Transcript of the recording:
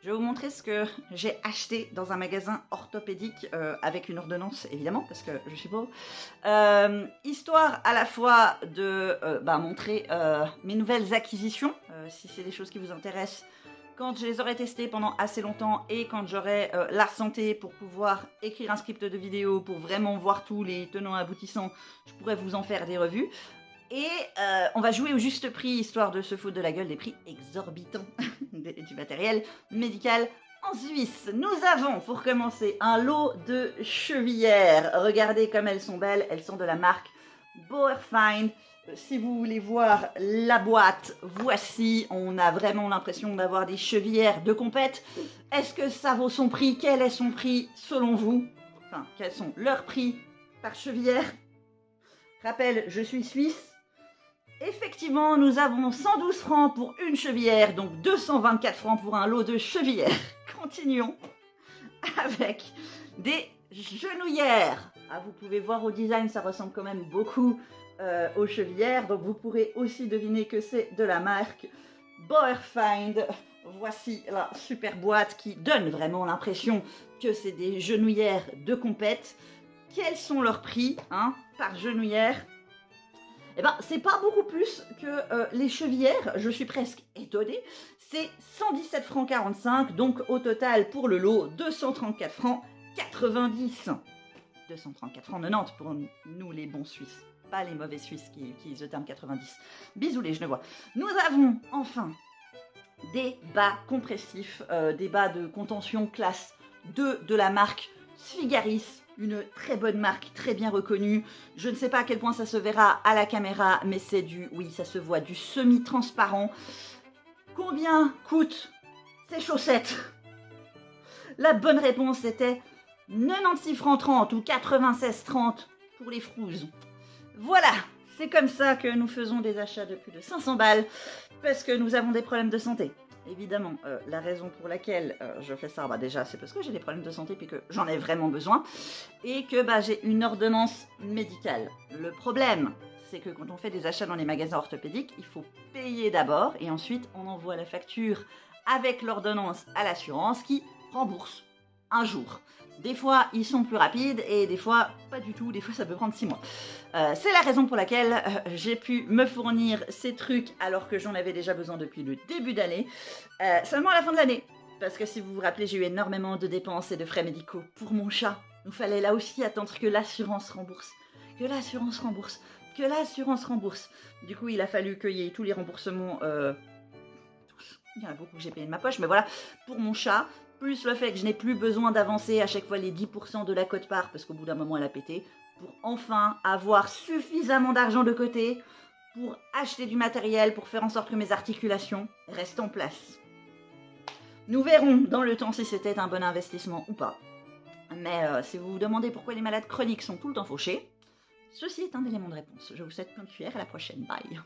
Je vais vous montrer ce que j'ai acheté dans un magasin orthopédique avec une ordonnance, évidemment, parce que je suis pauvre. Histoire à la fois de montrer mes nouvelles acquisitions, si c'est des choses qui vous intéressent, quand je les aurai testées pendant assez longtemps et quand j'aurai la santé pour pouvoir écrire un script de vidéo, pour vraiment voir tous les tenants aboutissants, je pourrais vous en faire des revues. Et on va jouer au juste prix, histoire de se foutre de la gueule des prix exorbitants du matériel médical en Suisse. Nous avons, pour commencer, un lot de chevillères. Regardez comme elles sont belles, elles sont de la marque Bauerfeind. Si vous voulez voir la boîte, voici, on a vraiment l'impression d'avoir des chevillères de compète. Est-ce que ça vaut son prix? Quel est son prix selon vous? Enfin, quels sont leurs prix par chevillère? Rappel, je suis suisse. Effectivement, nous avons 112 francs pour une chevillère, donc 224 francs pour un lot de chevillères. Continuons avec des genouillères. Ah, vous pouvez voir au design, ça ressemble quand même beaucoup aux chevillères, donc vous pourrez aussi deviner que c'est de la marque Bauerfeind. Voici la super boîte qui donne vraiment l'impression que c'est des genouillères de compète. Quels sont leurs prix par genouillère? Eh ben, c'est pas beaucoup plus que les chevillères, je suis presque étonnée. C'est 117 francs 45, donc au total pour le lot, 234 francs 90. 234 francs 90 pour nous les bons Suisses, pas les mauvais Suisses qui utilisent le terme 90. Bisous les genevois. Nous avons enfin des bas compressifs, des bas de contention classe 2 de la marque Sfigaris. Une très bonne marque, très bien reconnue. Je ne sais pas à quel point ça se verra à la caméra, mais c'est du, oui, ça se voit, du semi-transparent. Combien coûtent ces chaussettes? La bonne réponse était 96 francs 30 ou 96,30 pour les frouses. Voilà, c'est comme ça que nous faisons des achats de plus de 500 balles, parce que nous avons des problèmes de santé. Évidemment, la raison pour laquelle je fais ça, déjà, c'est parce que j'ai des problèmes de santé et que j'en ai vraiment besoin et que j'ai une ordonnance médicale. Le problème, c'est que quand on fait des achats dans les magasins orthopédiques, il faut payer d'abord et ensuite on envoie la facture avec l'ordonnance à l'assurance qui rembourse un jour. Des fois, ils sont plus rapides et des fois, pas du tout. Des fois, ça peut prendre 6 mois. C'est la raison pour laquelle j'ai pu me fournir ces trucs alors que j'en avais déjà besoin depuis le début d'année. Seulement à la fin de l'année. Parce que si vous vous rappelez, j'ai eu énormément de dépenses et de frais médicaux pour mon chat. Il fallait là aussi attendre que l'assurance rembourse. Que l'assurance rembourse. Que l'assurance rembourse. Du coup, il a fallu qu'il y ait tous les remboursements... Il y en a beaucoup que j'ai payé de ma poche, mais voilà, pour mon chat... plus le fait que je n'ai plus besoin d'avancer à chaque fois les 10% de la quote-part, parce qu'au bout d'un moment, elle a pété, pour enfin avoir suffisamment d'argent de côté pour acheter du matériel, pour faire en sorte que mes articulations restent en place. Nous verrons dans le temps si c'était un bon investissement ou pas. Mais si vous vous demandez pourquoi les malades chroniques sont tout le temps fauchés, ceci est un élément de réponse. Je vous souhaite plein de cuillères, à la prochaine, bye.